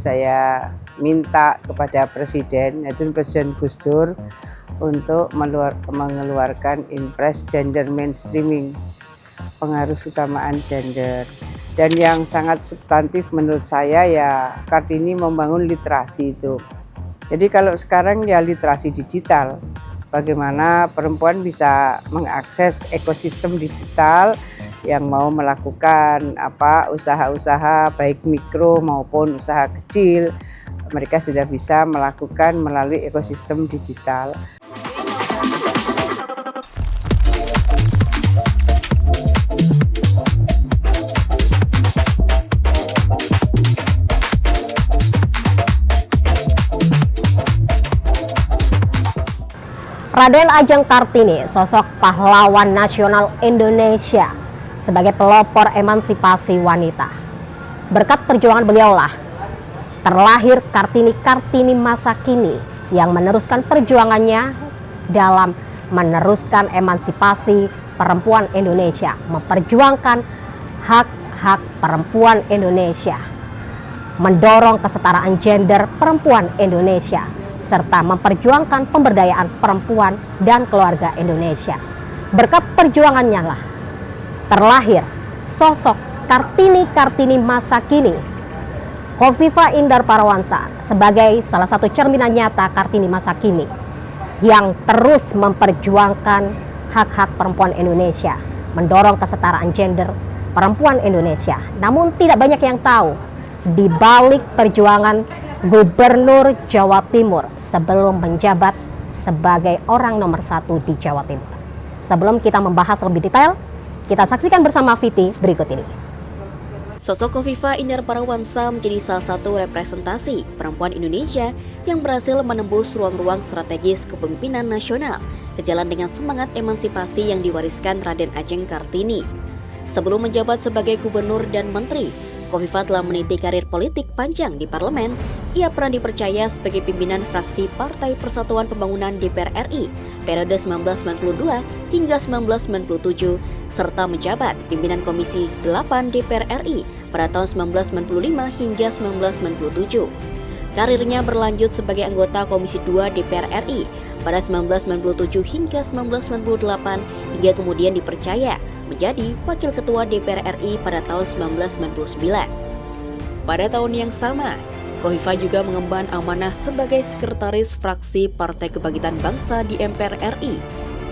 saya minta kepada Presiden, yaitu Presiden Gus Dur, untuk mengeluarkan impres gender mainstreaming, pengaruh utamaan gender. Dan yang sangat substantif menurut saya ya Kartini membangun literasi itu. Jadi kalau sekarang ya literasi digital, bagaimana perempuan bisa mengakses ekosistem digital yang mau melakukan usaha-usaha baik mikro maupun usaha kecil, mereka sudah bisa melakukan melalui ekosistem digital. Raden Ajeng Kartini, sosok pahlawan nasional Indonesia sebagai pelopor emansipasi wanita. Berkat perjuangan beliaulah terlahir Kartini masa kini yang meneruskan perjuangannya dalam meneruskan emansipasi perempuan Indonesia, memperjuangkan hak-hak perempuan Indonesia, mendorong kesetaraan gender perempuan Indonesia, serta memperjuangkan pemberdayaan perempuan dan keluarga Indonesia. Berkat perjuangannya lah terlahir sosok Kartini masa kini, Khofifa Indar Parawansa, sebagai salah satu cerminan nyata Kartini masa kini yang terus memperjuangkan hak-hak perempuan Indonesia, mendorong kesetaraan gender perempuan Indonesia. Namun tidak banyak yang tahu di balik perjuangan Gubernur Jawa Timur sebelum menjabat sebagai orang nomor 1 di Jawa Timur. Sebelum kita membahas lebih detail, kita saksikan bersama Viti berikut ini. Sosok Khofifa Indar Parawansa menjadi salah satu representasi perempuan Indonesia yang berhasil menembus ruang-ruang strategis kepemimpinan nasional, sejalan dengan semangat emansipasi yang diwariskan Raden Ajeng Kartini. Sebelum menjabat sebagai gubernur dan menteri, Khofifa telah meniti karir politik panjang di parlemen. Ia pernah dipercaya sebagai pimpinan fraksi Partai Persatuan Pembangunan DPR RI periode 1992 hingga 1997, serta menjabat pimpinan Komisi 8 DPR RI pada tahun 1995 hingga 1997. Karirnya berlanjut sebagai anggota Komisi 2 DPR RI pada 1997 hingga 1998, hingga kemudian dipercaya menjadi Wakil Ketua DPR RI pada tahun 1999. Pada tahun yang sama, Khofifa juga mengemban amanah sebagai Sekretaris Fraksi Partai Kebangkitan Bangsa di MPR RI.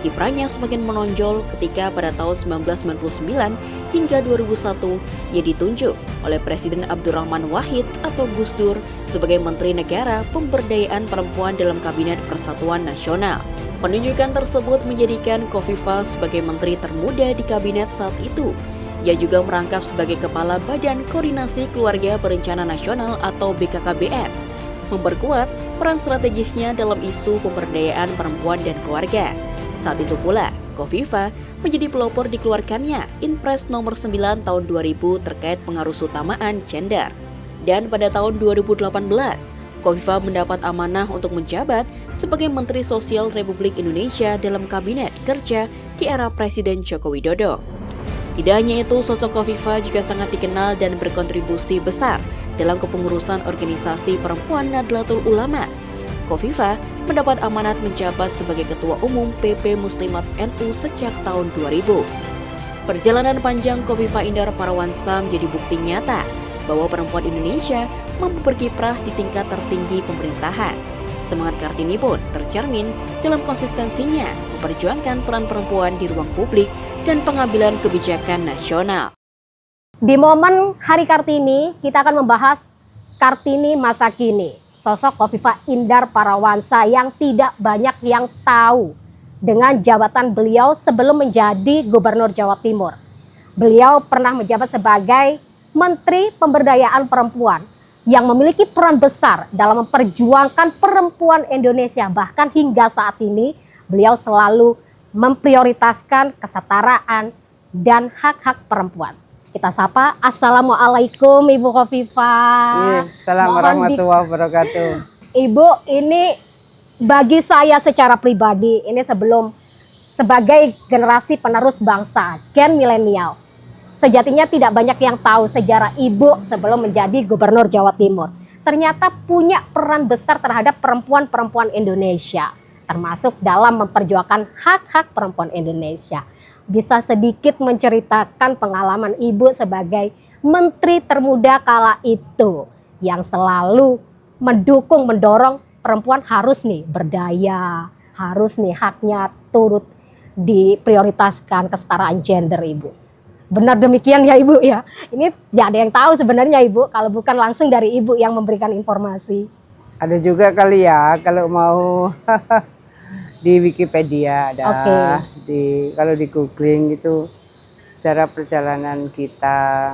Kiprahnya semakin menonjol ketika pada tahun 1999 hingga 2001 ia ditunjuk oleh Presiden Abdurrahman Wahid atau Gus Dur sebagai Menteri Negara Pemberdayaan Perempuan dalam Kabinet Persatuan Nasional. Penunjukan tersebut menjadikan Khofifa sebagai menteri termuda di kabinet saat itu. Ia juga merangkap sebagai Kepala Badan Koordinasi Keluarga Berencana Nasional atau BKKBN, memperkuat peran strategisnya dalam isu pemberdayaan perempuan dan keluarga. Saat itu pula, Khofifa menjadi pelopor dikeluarkannya Inpres nomor 9 tahun 2000 terkait pengaruh utamaan gender. Dan pada tahun 2018, Khofifa mendapat amanah untuk menjabat sebagai Menteri Sosial Republik Indonesia dalam Kabinet Kerja di era Presiden Joko Widodo. Tidak hanya itu, sosok Khofifa juga sangat dikenal dan berkontribusi besar dalam kepengurusan organisasi perempuan Nahdlatul Ulama. Khofifa mendapat amanat menjabat sebagai Ketua Umum PP Muslimat NU sejak tahun 2000. Perjalanan panjang Khofifa Indar Parawansa menjadi bukti nyata bahwa perempuan Indonesia mampu berkiprah di tingkat tertinggi pemerintahan. Semangat Kartini pun tercermin dalam konsistensinya memperjuangkan peran perempuan di ruang publik dan pengambilan kebijakan nasional. Di momen Hari Kartini, kita akan membahas Kartini masa kini, sosok Khofifa Indar Parawansa yang tidak banyak yang tahu dengan jabatan beliau sebelum menjadi Gubernur Jawa Timur. Beliau pernah menjabat sebagai Menteri Pemberdayaan Perempuan yang memiliki peran besar dalam memperjuangkan perempuan Indonesia. Bahkan hingga saat ini beliau selalu memprioritaskan kesetaraan dan hak-hak perempuan. Kita sapa, Assalamualaikum Ibu Khofifa. Assalamualaikum warahmatullahi wabarakatuh. Ibu, ini bagi saya secara pribadi, ini sebagai generasi penerus bangsa, gen milenial, sejatinya tidak banyak yang tahu sejarah Ibu sebelum menjadi Gubernur Jawa Timur. ternyata punya peran besar terhadap perempuan-perempuan Indonesia, termasuk dalam memperjuangkan hak-hak perempuan Indonesia. Bisa sedikit menceritakan pengalaman Ibu sebagai menteri termuda kala itu yang selalu mendukung, mendorong perempuan harus nih berdaya, harus nih haknya turut diprioritaskan, kesetaraan gender, Ibu. Benar demikian ya Ibu ya. Ini tidak ada yang tahu sebenarnya Ibu kalau bukan langsung dari Ibu yang memberikan informasi. Ada juga kali ya kalau mau di Wikipedia ada. Oke. Kalau di googling itu secara perjalanan kita.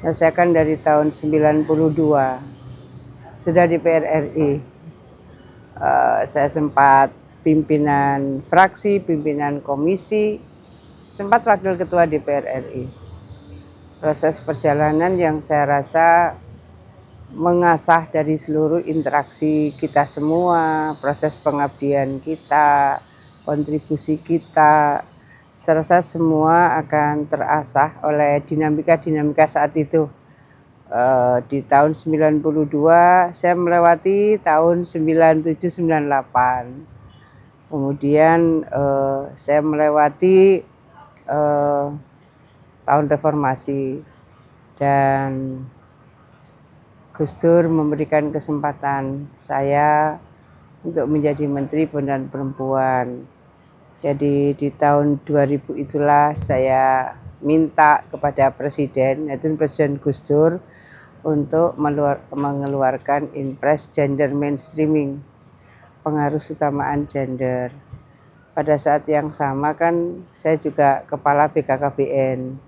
Nah, saya kan dari tahun 92 sudah di PRRI. Saya sempat pimpinan fraksi, pimpinan komisi, sempat wakil ketua DPR RI. Proses perjalanan yang saya rasa mengasah dari seluruh interaksi kita semua, proses pengabdian kita, kontribusi kita, saya rasa semua akan terasah oleh dinamika-dinamika saat itu. Di tahun 92 saya melewati tahun 97-98. Kemudian saya melewati tahun reformasi dan Gus Dur memberikan kesempatan saya untuk menjadi Menteri Pemberdayaan Perempuan. Jadi di tahun 2000 itulah saya minta kepada Presiden, yaitu Presiden Gus Dur, untuk mengeluarkan Impres Gender Mainstreaming, pengaruh utamaan gender. Pada saat yang sama kan saya juga Kepala BKKBN.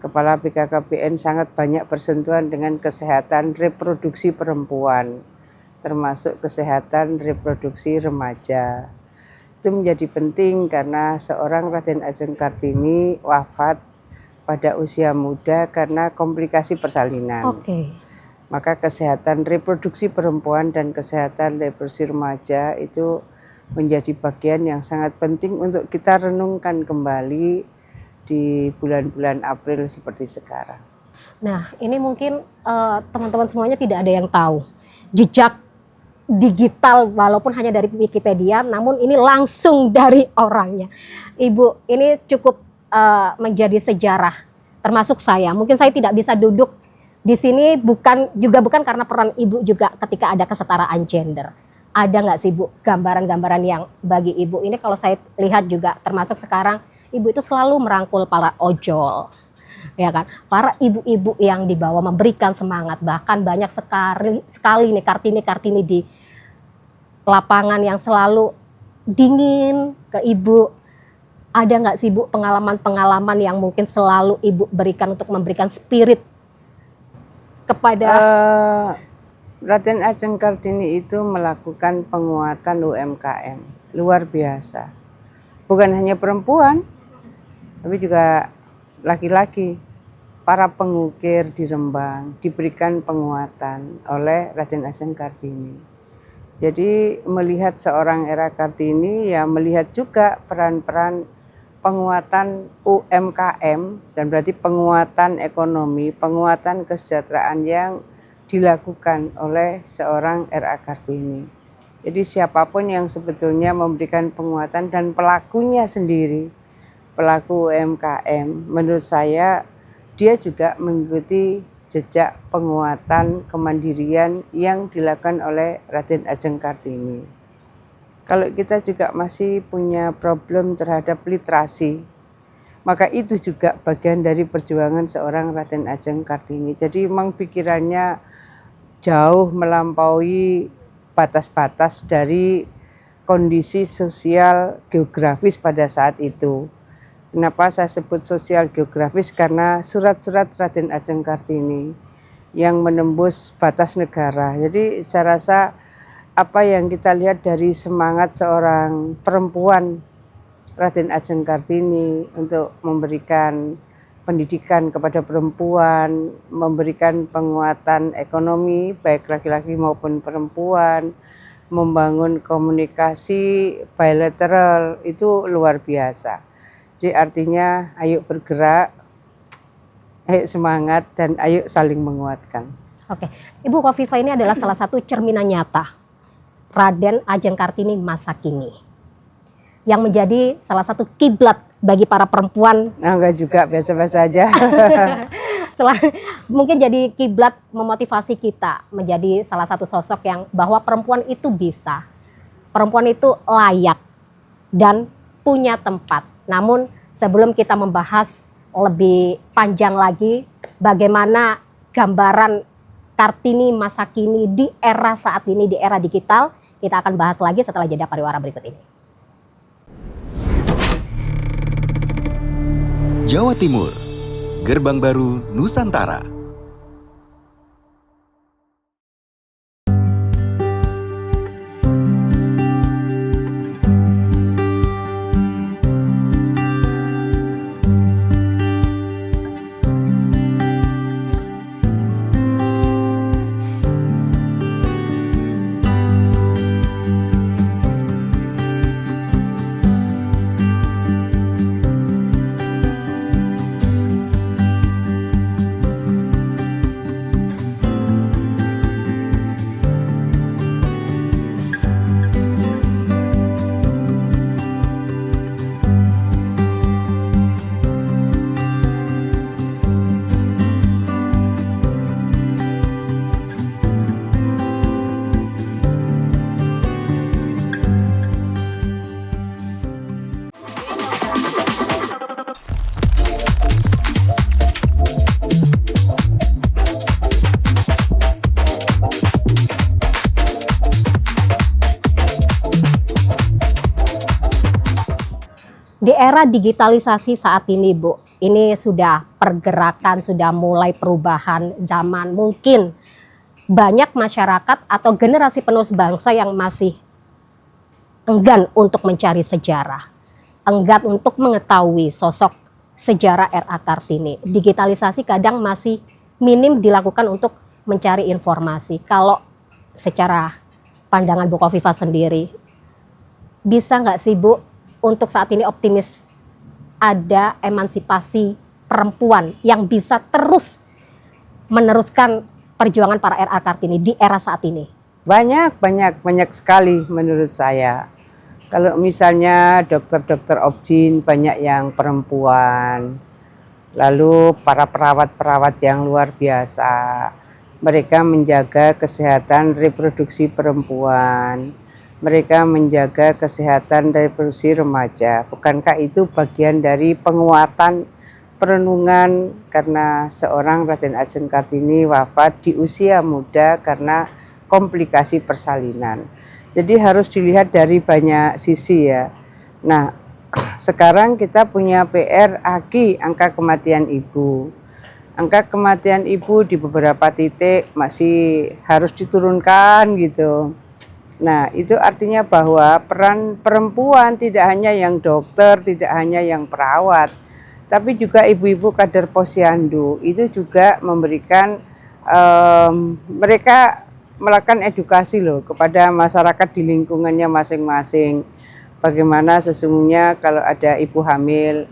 Kepala BKKBN sangat banyak bersentuhan dengan kesehatan reproduksi perempuan, termasuk kesehatan reproduksi remaja. Itu menjadi penting karena seorang Raden Ajeng Kartini wafat pada usia muda karena komplikasi persalinan. Oke. Maka kesehatan reproduksi perempuan dan kesehatan reproduksi remaja itu menjadi bagian yang sangat penting untuk kita renungkan kembali di bulan-bulan April seperti sekarang. Nah, ini mungkin teman-teman semuanya tidak ada yang tahu jejak digital walaupun hanya dari Wikipedia, namun ini langsung dari orangnya. Ibu, ini cukup menjadi sejarah, termasuk saya. Mungkin saya tidak bisa duduk di sini bukan karena peran Ibu juga ketika ada kesetaraan gender. Ada nggak sih Bu gambaran-gambaran yang bagi Ibu ini kalau saya lihat juga termasuk sekarang Ibu itu selalu merangkul para ojol, ya kan? Para ibu-ibu yang dibawa memberikan semangat, bahkan banyak sekali nih Kartini-Kartini di lapangan yang selalu dingin ke Ibu. Ada nggak sih Bu pengalaman-pengalaman yang mungkin selalu Ibu berikan untuk memberikan spirit kepada Raden Ajeng Kartini itu melakukan penguatan UMKM luar biasa. Bukan hanya perempuan, tapi juga laki-laki. Para pengukir di Rembang diberikan penguatan oleh Raden Ajeng Kartini. Jadi melihat seorang Era Kartini ya melihat juga peran-peran penguatan UMKM dan berarti penguatan ekonomi, penguatan kesejahteraan yang dilakukan oleh seorang R.A. Kartini. Jadi siapapun yang sebetulnya memberikan penguatan dan pelakunya sendiri, pelaku UMKM, menurut saya dia juga mengikuti jejak penguatan kemandirian yang dilakukan oleh Raden Ajeng Kartini. Kalau kita juga masih punya problem terhadap literasi, maka itu juga bagian dari perjuangan seorang Raden Ajeng Kartini. Jadi memang pikirannya jauh melampaui batas-batas dari kondisi sosial geografis pada saat itu. Kenapa saya sebut sosial geografis? Karena surat-surat Raden Ajeng Kartini yang menembus batas negara. Jadi saya rasa apa yang kita lihat dari semangat seorang perempuan Raden Ajeng Kartini untuk memberikan pendidikan kepada perempuan, memberikan penguatan ekonomi baik laki-laki maupun perempuan, membangun komunikasi bilateral itu luar biasa. Jadi artinya ayo bergerak, ayo semangat dan ayo saling menguatkan. Oke, Ibu Khofifah ini adalah salah satu cerminan nyata Raden Ajeng Kartini masa kini, yang menjadi salah satu kiblat bagi para perempuan. Nah, enggak juga, biasa-biasa aja. Mungkin jadi kiblat memotivasi kita menjadi salah satu sosok yang bahwa perempuan itu bisa, perempuan itu layak dan punya tempat. Namun sebelum kita membahas lebih panjang lagi bagaimana gambaran Kartini masa kini di era saat ini, di era digital, kita akan bahas lagi setelah jeda pariwara berikut ini. Jawa Timur, gerbang baru Nusantara. Di era digitalisasi saat ini, Bu, ini sudah pergerakan, sudah mulai perubahan zaman. Mungkin banyak masyarakat atau generasi penerus bangsa yang masih enggan untuk mencari sejarah, enggan untuk mengetahui sosok sejarah R.A. Kartini. Digitalisasi kadang masih minim dilakukan untuk mencari informasi. Kalau secara pandangan Bu Khofifah sendiri, bisa nggak sih Bu untuk saat ini optimis ada emansipasi perempuan yang bisa terus meneruskan perjuangan para R.A. Kartini di era saat ini? Banyak sekali menurut saya. Kalau misalnya dokter-dokter obgyn banyak yang perempuan, lalu para perawat-perawat yang luar biasa, mereka menjaga kesehatan reproduksi perempuan, mereka menjaga kesehatan reproduksi remaja. Bukankah itu bagian dari penguatan perenungan karena seorang Raden Ajeng Kartini wafat di usia muda karena komplikasi persalinan. Jadi harus dilihat dari banyak sisi ya. Nah, sekarang kita punya PR angka kematian ibu. Angka kematian ibu di beberapa titik masih harus diturunkan gitu. Nah, itu artinya bahwa peran perempuan tidak hanya yang dokter, tidak hanya yang perawat, tapi juga ibu-ibu kader posyandu itu juga memberikan mereka melakukan edukasi loh kepada masyarakat di lingkungannya masing-masing. Bagaimana sesungguhnya kalau ada ibu hamil,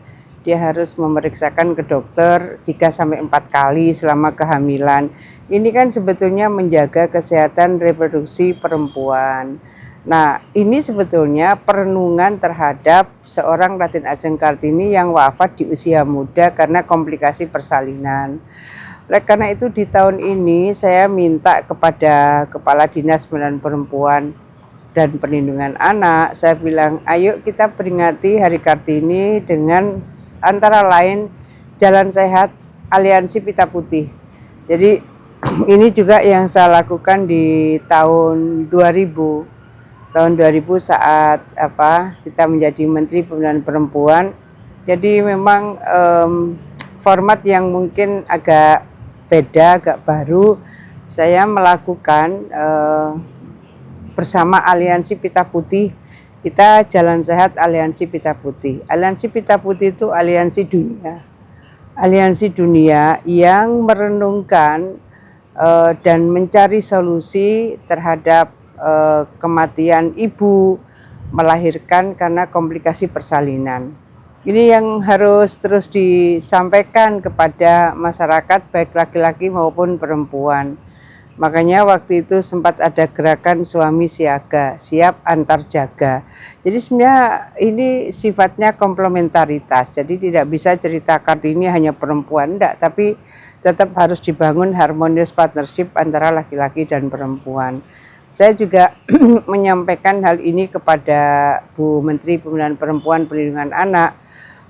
dia harus memeriksakan ke dokter 3-4 kali selama kehamilan. Ini kan sebetulnya menjaga kesehatan reproduksi perempuan. Nah, ini sebetulnya perenungan terhadap seorang Raden Ajeng Kartini yang wafat di usia muda karena komplikasi persalinan. Oleh karena itu di tahun ini saya minta kepada Kepala Dinas Pemberdayaan Perempuan dan Perlindungan Anak, saya bilang ayo kita peringati Hari Kartini dengan antara lain Jalan Sehat Aliansi Pita Putih. Jadi ini juga yang saya lakukan di tahun 2000. Tahun 2000 saat kita menjadi Menteri Pemberdayaan Perempuan. Jadi memang format yang mungkin agak beda, agak baru, saya melakukan bersama Aliansi Pita Putih, kita Jalan Sehat Aliansi Pita Putih. Aliansi Pita Putih itu aliansi dunia yang merenungkan dan mencari solusi terhadap kematian ibu melahirkan karena komplikasi persalinan. Ini yang harus terus disampaikan kepada masyarakat baik laki-laki maupun perempuan. Makanya waktu itu sempat ada gerakan suami siaga, siap antar jaga. Jadi sebenarnya ini sifatnya komplementaritas. Jadi tidak bisa cerita Kartini hanya perempuan, enggak, tapi tetap harus dibangun harmonious partnership antara laki-laki dan perempuan. Saya juga menyampaikan hal ini kepada Bu Menteri Pemberdayaan Perempuan Perlindungan Anak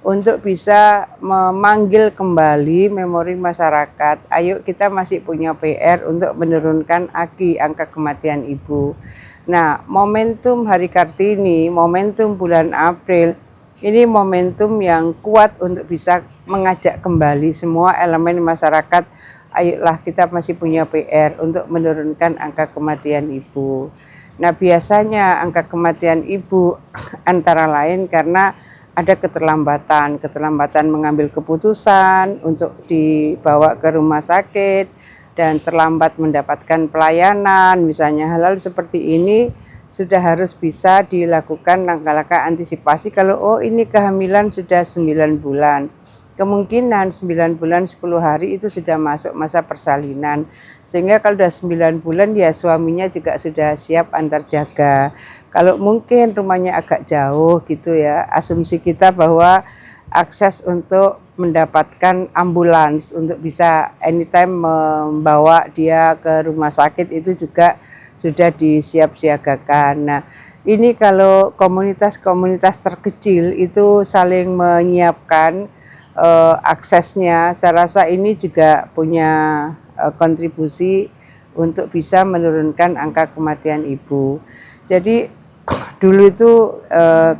untuk bisa memanggil kembali memori masyarakat. Ayo, kita masih punya PR untuk menurunkan angka kematian ibu. Nah, momentum Hari Kartini, momentum bulan April, ini momentum yang kuat untuk bisa mengajak kembali semua elemen masyarakat. Ayolah, kita masih punya PR untuk menurunkan angka kematian ibu. Nah, biasanya angka kematian ibu antara lain karena ada keterlambatan mengambil keputusan untuk dibawa ke rumah sakit dan terlambat mendapatkan pelayanan. Misalnya hal-hal seperti ini sudah harus bisa dilakukan langkah-langkah antisipasi kalau ini kehamilan sudah 9 bulan. Kemungkinan 9 bulan 10 hari itu sudah masuk masa persalinan. Sehingga kalau sudah 9 bulan ya suaminya juga sudah siap antar jaga. Kalau mungkin rumahnya agak jauh gitu ya, asumsi kita bahwa akses untuk mendapatkan ambulans untuk bisa anytime membawa dia ke rumah sakit itu juga sudah disiap-siagakan. Nah, ini kalau komunitas-komunitas terkecil itu saling menyiapkan aksesnya, saya rasa ini juga punya kontribusi untuk bisa menurunkan angka kematian ibu. Jadi dulu itu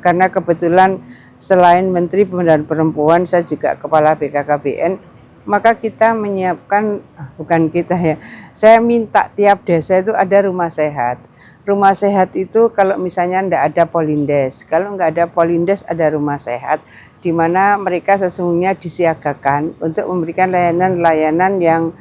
karena kebetulan selain Menteri Pemberdayaan Perempuan, saya juga Kepala BKKBN, maka kita menyiapkan, bukan kita ya, saya minta tiap desa itu ada rumah sehat. Rumah sehat itu kalau misalnya enggak ada polindes, kalau enggak ada polindes ada rumah sehat, di mana mereka sesungguhnya disiagakan untuk memberikan layanan-layanan yang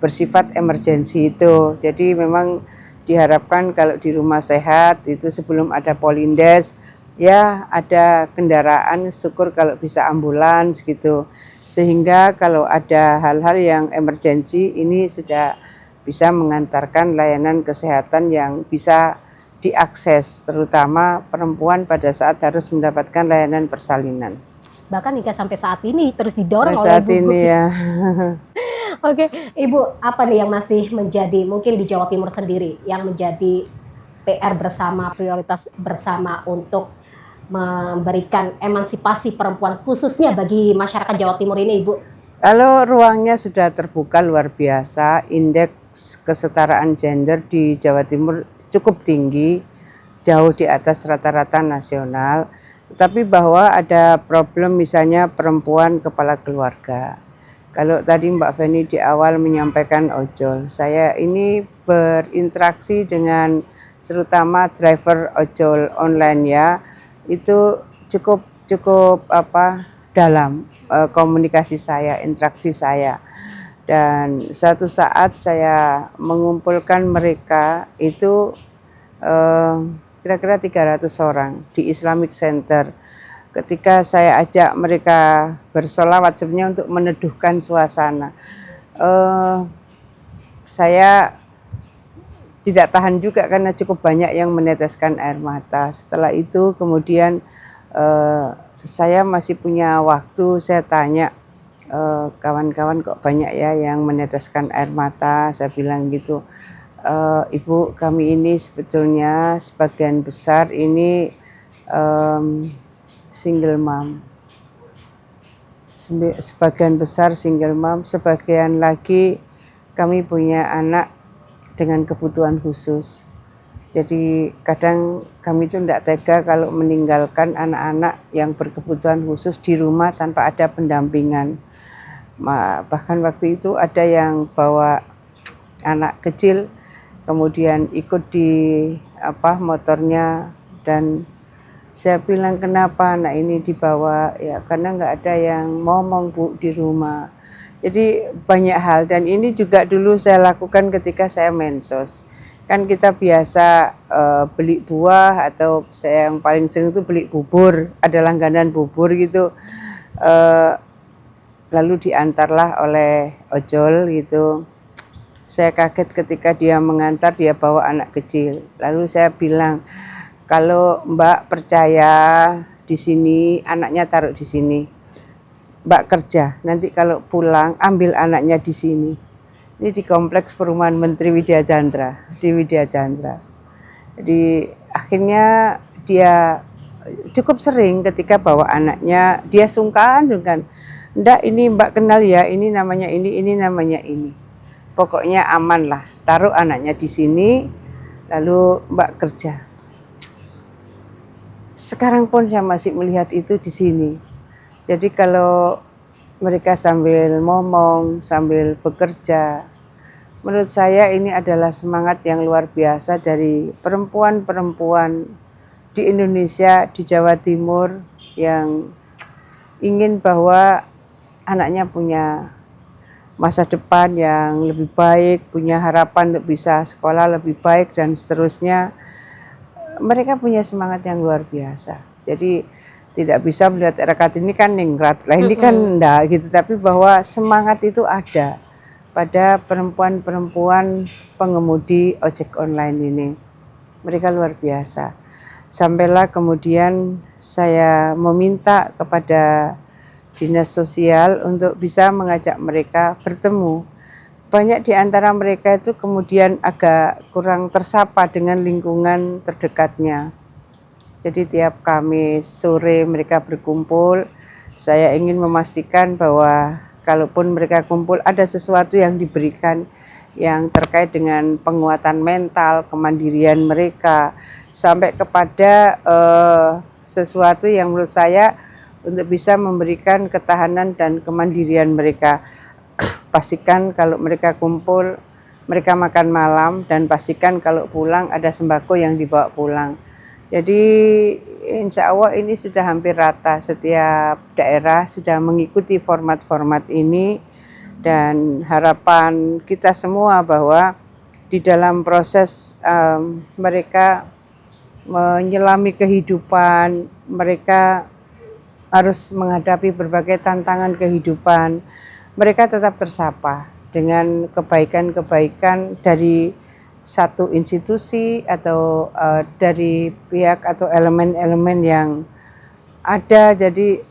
bersifat emergensi itu. Jadi memang diharapkan kalau di rumah sehat itu sebelum ada polindes, ya ada kendaraan, syukur kalau bisa ambulans gitu. Sehingga kalau ada hal-hal yang emergensi ini sudah bisa mengantarkan layanan kesehatan yang bisa diakses, terutama perempuan pada saat harus mendapatkan layanan persalinan. Bahkan hingga sampai saat ini terus didorong oleh Saat Ibu. ini ya. Oke, Ibu, apa nih yang masih menjadi mungkin di Jawa Timur sendiri yang menjadi PR bersama, prioritas bersama untuk memberikan emansipasi perempuan khususnya bagi masyarakat Jawa Timur ini, Ibu? Kalau ruangnya sudah terbuka luar biasa, indeks kesetaraan gender di Jawa Timur cukup tinggi, jauh di atas rata-rata nasional. Tapi bahwa ada problem misalnya perempuan kepala keluarga. Kalau tadi Mbak Feni di awal menyampaikan ojol, saya ini berinteraksi dengan terutama driver ojol online ya, itu cukup dalam komunikasi saya, interaksi saya. Dan suatu saat saya mengumpulkan mereka itu kira-kira 300 orang di Islamic Center. Ketika saya ajak mereka bersolawat sebenarnya untuk meneduhkan suasana, saya tidak tahan juga karena cukup banyak yang meneteskan air mata. Setelah itu kemudian saya masih punya waktu, saya tanya, kawan-kawan kok banyak ya yang meneteskan air mata. Saya bilang gitu, Ibu, kami ini sebetulnya sebagian besar ini single mom. Sebagian besar single mom, sebagian lagi kami punya anak dengan kebutuhan khusus. Jadi kadang kami itu tidak tega kalau meninggalkan anak-anak yang berkebutuhan khusus di rumah tanpa ada pendampingan. Bahkan waktu itu ada yang bawa anak kecil, kemudian ikut di motornya, dan saya bilang kenapa anak ini dibawa, ya karena nggak ada yang ngomong Bu di rumah. Jadi banyak hal, dan ini juga dulu saya lakukan ketika saya mensos. Kan kita biasa beli buah, atau saya yang paling sering itu beli bubur, ada langganan bubur gitu. Lalu diantarlah oleh ojol gitu. Saya kaget ketika dia mengantar, dia bawa anak kecil. Lalu saya bilang, kalau Mbak percaya di sini, anaknya taruh di sini. Mbak kerja, nanti kalau pulang ambil anaknya di sini. Ini di kompleks perumahan Menteri Widya Chandra, di Widya Chandra. Jadi akhirnya dia cukup sering ketika bawa anaknya, dia sungkan. Ndak, ini Mbak kenal ya, ini namanya ini namanya ini. Pokoknya aman lah, taruh anaknya di sini, lalu Mbak kerja. Sekarang pun saya masih melihat itu di sini. Jadi kalau mereka sambil ngomong, sambil bekerja, menurut saya ini adalah semangat yang luar biasa dari perempuan-perempuan di Indonesia, di Jawa Timur yang ingin bahwa anaknya punya masa depan yang lebih baik, punya harapan untuk bisa sekolah lebih baik dan seterusnya. Mereka punya semangat yang luar biasa. Jadi tidak bisa melihat era Kartini kan ningrat, lah ini kan enggak gitu, tapi bahwa semangat itu ada pada perempuan-perempuan pengemudi ojek online ini. Mereka luar biasa. Sampailah kemudian saya meminta kepada Dinas Sosial untuk bisa mengajak mereka bertemu. Banyak di antara mereka itu kemudian agak kurang tersapa dengan lingkungan terdekatnya. Jadi tiap Kamis sore mereka berkumpul. Saya ingin memastikan bahwa kalaupun mereka kumpul ada sesuatu yang diberikan yang terkait dengan penguatan mental, kemandirian mereka, sampai kepada sesuatu yang menurut saya untuk bisa memberikan ketahanan dan kemandirian mereka. Pastikan kalau mereka kumpul, mereka makan malam, dan pastikan kalau pulang ada sembako yang dibawa pulang. Jadi insya Allah ini sudah hampir rata, setiap daerah sudah mengikuti format-format ini, dan harapan kita semua bahwa di dalam proses mereka menyelami kehidupan, mereka harus menghadapi berbagai tantangan kehidupan, mereka tetap tersapa dengan kebaikan-kebaikan dari satu institusi atau dari pihak atau elemen-elemen yang ada. Jadi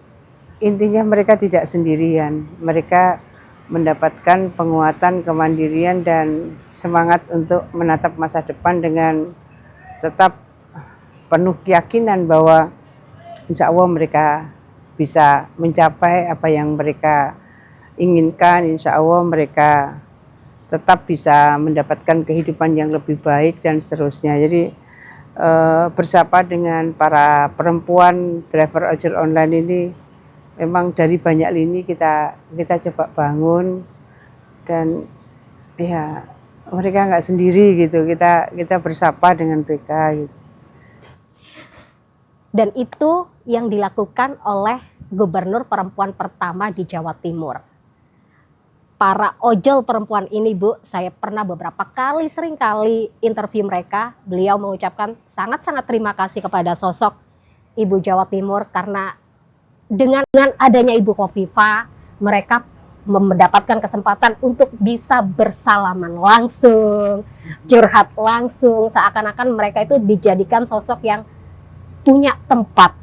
intinya mereka tidak sendirian, mereka mendapatkan penguatan, kemandirian, dan semangat untuk menatap masa depan dengan tetap penuh keyakinan bahwa insya Allah mereka bisa mencapai apa yang mereka inginkan. Insya Allah mereka tetap bisa mendapatkan kehidupan yang lebih baik dan seterusnya. Jadi bersapa dengan para perempuan driver ojol online ini memang dari banyak lini kita coba bangun, dan ya mereka nggak sendiri gitu, kita bersapa dengan mereka gitu. Dan itu yang dilakukan oleh gubernur perempuan pertama di Jawa Timur. Para ojol perempuan ini, Bu, saya pernah beberapa kali, sering kali interview mereka. Beliau mengucapkan sangat-sangat terima kasih kepada sosok Ibu Jawa Timur, karena dengan adanya Ibu Khofifah, mereka mendapatkan kesempatan untuk bisa bersalaman langsung, curhat langsung, seakan-akan mereka itu dijadikan sosok yang punya tempat.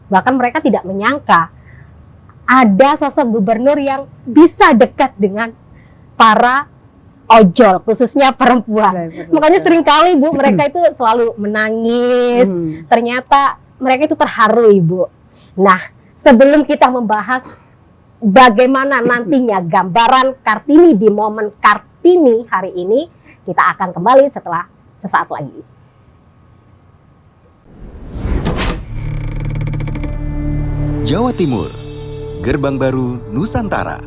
Bahkan mereka tidak menyangka ada sosok gubernur yang bisa dekat dengan para ojol, khususnya perempuan. Makanya seringkali, Bu, mereka itu selalu menangis. Ternyata mereka itu terharu, Ibu. Nah, sebelum kita membahas bagaimana nantinya gambaran Kartini di momen Kartini hari ini, kita akan kembali setelah sesaat lagi. Jawa Timur, Gerbang Baru Nusantara.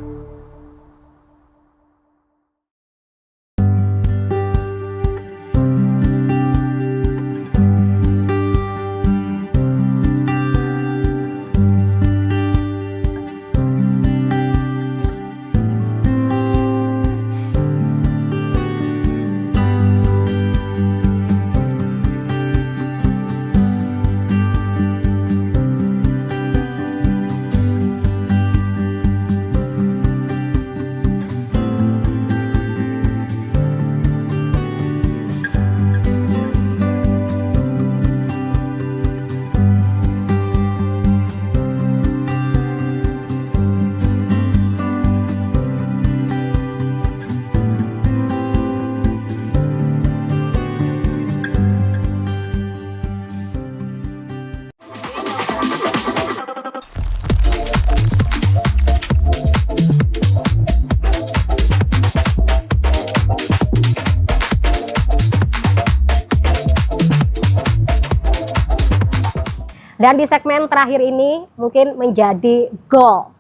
Dan di segmen terakhir ini mungkin menjadi goal.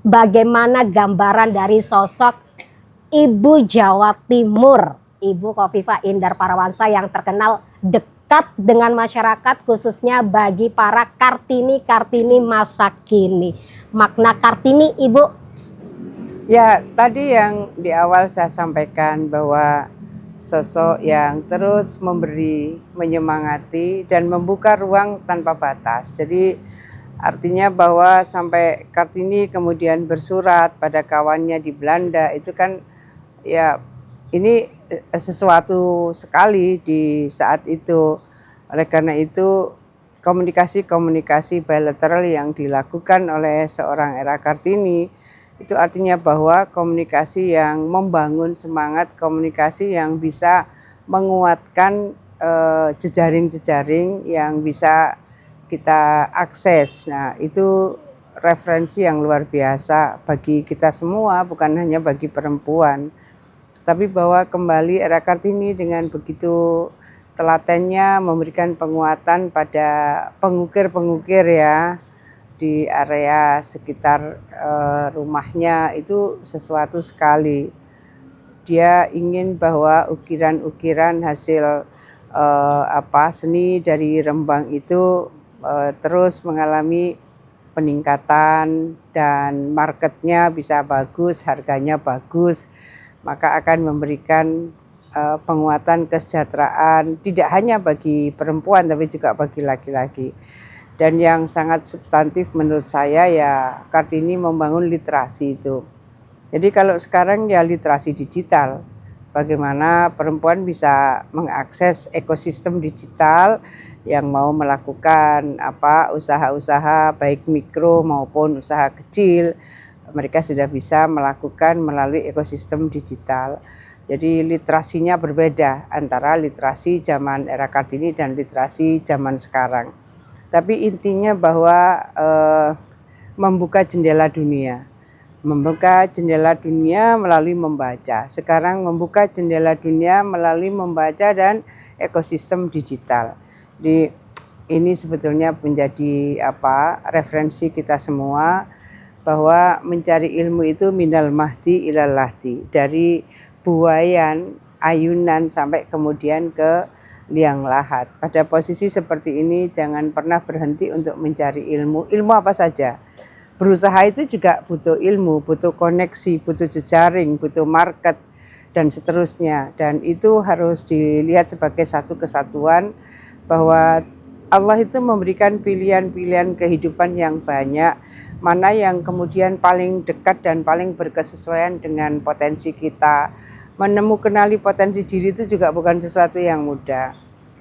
Bagaimana gambaran dari sosok Ibu Jawa Timur, Ibu Khofifah Indar Parawansa yang terkenal dekat dengan masyarakat, khususnya bagi para Kartini-Kartini masa kini. Makna Kartini, Ibu? Ya, tadi yang di awal saya sampaikan bahwa sosok yang terus memberi, menyemangati, dan membuka ruang tanpa batas. Jadi artinya bahwa sampai Kartini kemudian bersurat pada kawannya di Belanda, itu kan ya ini sesuatu sekali di saat itu. Oleh karena itu komunikasi-komunikasi bilateral yang dilakukan oleh seorang Era Kartini itu artinya bahwa komunikasi yang membangun semangat, komunikasi yang bisa menguatkan jejaring-jejaring yang bisa kita akses. Nah, itu referensi yang luar biasa bagi kita semua, bukan hanya bagi perempuan. Tapi bahwa kembali Era Kartini dengan begitu telatennya memberikan penguatan pada pengukir-pengukir ya, di area sekitar rumahnya, itu sesuatu sekali. Dia ingin bahwa ukiran-ukiran hasil seni dari Rembang itu terus mengalami peningkatan dan marketnya bisa bagus, harganya bagus, maka akan memberikan penguatan kesejahteraan tidak hanya bagi perempuan tapi juga bagi laki-laki. Dan yang sangat substantif menurut saya ya Kartini membangun literasi itu. Jadi kalau sekarang ya literasi digital, bagaimana perempuan bisa mengakses ekosistem digital yang mau melakukan usaha-usaha baik mikro maupun usaha kecil, mereka sudah bisa melakukan melalui ekosistem digital. Jadi literasinya berbeda antara literasi zaman Era Kartini dan literasi zaman sekarang. Tapi intinya bahwa membuka jendela dunia. Membuka jendela dunia melalui membaca. Sekarang membuka jendela dunia melalui membaca dan ekosistem digital. Jadi ini sebetulnya menjadi referensi kita semua bahwa mencari ilmu itu minal mahdi ilal lahdi. Dari buayan, ayunan sampai kemudian ke liang lahat. Pada posisi seperti ini jangan pernah berhenti untuk mencari ilmu. Ilmu apa saja. Berusaha itu juga butuh ilmu, butuh koneksi, butuh jejaring, butuh market dan seterusnya. Dan itu harus dilihat sebagai satu kesatuan bahwa Allah itu memberikan pilihan-pilihan kehidupan yang banyak, mana yang kemudian paling dekat dan paling berkesesuaian dengan potensi kita. Kenali potensi diri itu juga bukan sesuatu yang mudah.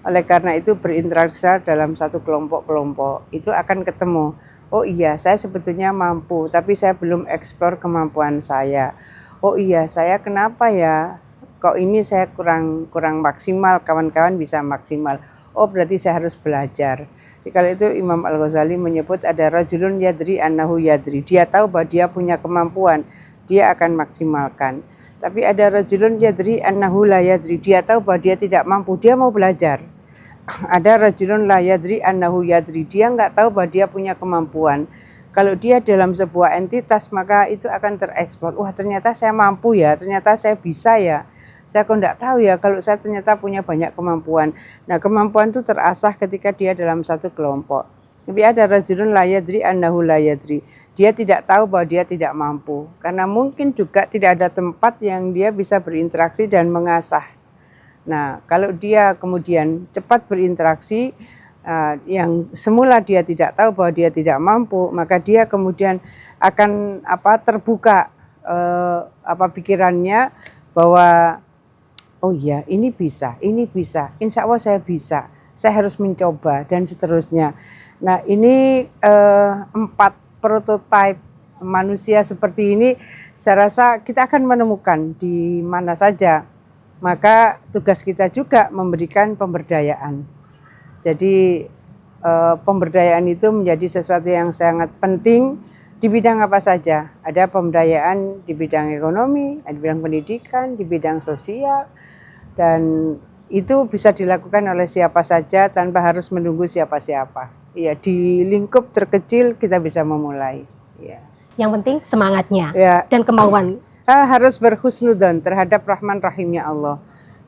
Oleh karena itu berinteraksi dalam satu kelompok-kelompok itu akan ketemu. Oh iya, saya sebetulnya mampu, tapi saya belum eksplor kemampuan saya. Oh iya, saya kenapa ya? Kok ini saya kurang maksimal, kawan-kawan bisa maksimal. Oh berarti saya harus belajar. Kalau itu Imam Al-Ghazali menyebut ada rajulun yadri annahu yadri. Dia tahu bahwa dia punya kemampuan, dia akan maksimalkan. Tapi ada rajulun yadri annahu la yadri. Dia tahu bahwa dia tidak mampu, dia mau belajar. Ada rajulun la yadri annahu yadri. Dia nggak tahu bahwa dia punya kemampuan. Kalau dia dalam sebuah entitas maka itu akan terekspor. Wah ternyata saya mampu ya, ternyata saya bisa ya. Saya kok nggak tahu ya kalau saya ternyata punya banyak kemampuan. Nah kemampuan itu terasah ketika dia dalam satu kelompok. Tapi ada rajulun la yadri annahu la yadri. Dia tidak tahu bahwa dia tidak mampu. Karena mungkin juga tidak ada tempat yang dia bisa berinteraksi dan mengasah. Nah kalau dia kemudian cepat berinteraksi, yang semula dia tidak tahu bahwa dia tidak mampu, maka dia kemudian akan terbuka pikirannya bahwa oh iya ini bisa, insya Allah saya bisa, saya harus mencoba dan seterusnya. Nah ini 4 prototipe manusia seperti ini saya rasa kita akan menemukan di mana saja. Maka tugas kita juga memberikan pemberdayaan. Jadi pemberdayaan itu menjadi sesuatu yang sangat penting di bidang apa saja. Ada pemberdayaan di bidang ekonomi, di bidang pendidikan, di bidang sosial. Dan itu bisa dilakukan oleh siapa saja tanpa harus menunggu siapa-siapa. Ya, di lingkup terkecil kita bisa memulai. Ya. Yang penting semangatnya Ya, dan kemauan. harus berhusnudzon terhadap Rahman Rahimnya Allah.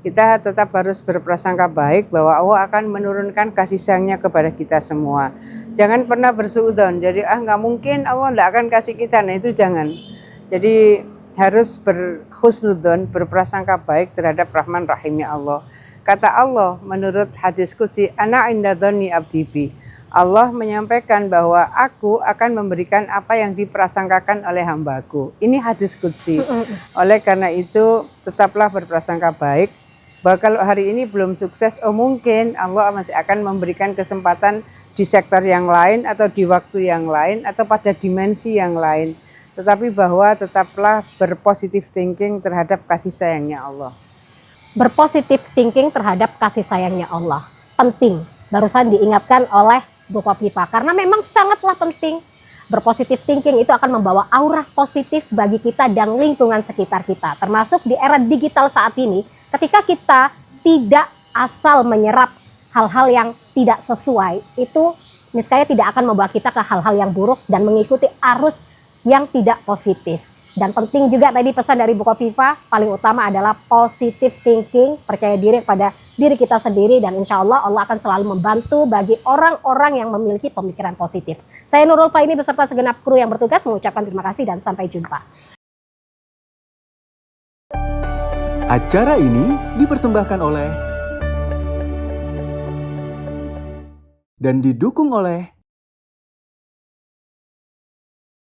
Kita tetap harus berprasangka baik bahwa Allah akan menurunkan kasih sayangnya kepada kita semua. Jangan pernah bersuudzon. Jadi nggak mungkin Allah nggak akan kasih kita. Nah itu jangan. Jadi harus berhusnudzon, berprasangka baik terhadap Rahman Rahimnya Allah. Kata Allah menurut hadis qudsi, ana inda dzanni abdi bi. Allah menyampaikan bahwa aku akan memberikan apa yang diprasangkakan oleh hambaku. Ini hadis qudsi. Oleh karena itu tetaplah berprasangka baik bahwa kalau hari ini belum sukses, mungkin Allah masih akan memberikan kesempatan di sektor yang lain atau di waktu yang lain atau pada dimensi yang lain. Tetapi bahwa tetaplah berpositif thinking terhadap kasih sayangnya Allah. Berpositif thinking terhadap kasih sayangnya Allah. Penting. Barusan diingatkan oleh Bu Kofifa karena memang sangatlah penting. Berpositif thinking itu akan membawa aura positif bagi kita dan lingkungan sekitar kita. Termasuk di era digital saat ini, ketika kita tidak asal menyerap hal-hal yang tidak sesuai, itu niscaya tidak akan membawa kita ke hal-hal yang buruk dan mengikuti arus yang tidak positif. Dan penting juga tadi pesan dari Bu Kofifa, paling utama adalah positive thinking, percaya diri pada diri kita sendiri, dan insya Allah Allah akan selalu membantu bagi orang-orang yang memiliki pemikiran positif. Saya Nurul Faini beserta segenap kru yang bertugas mengucapkan terima kasih dan sampai jumpa. Acara ini dipersembahkan oleh dan didukung oleh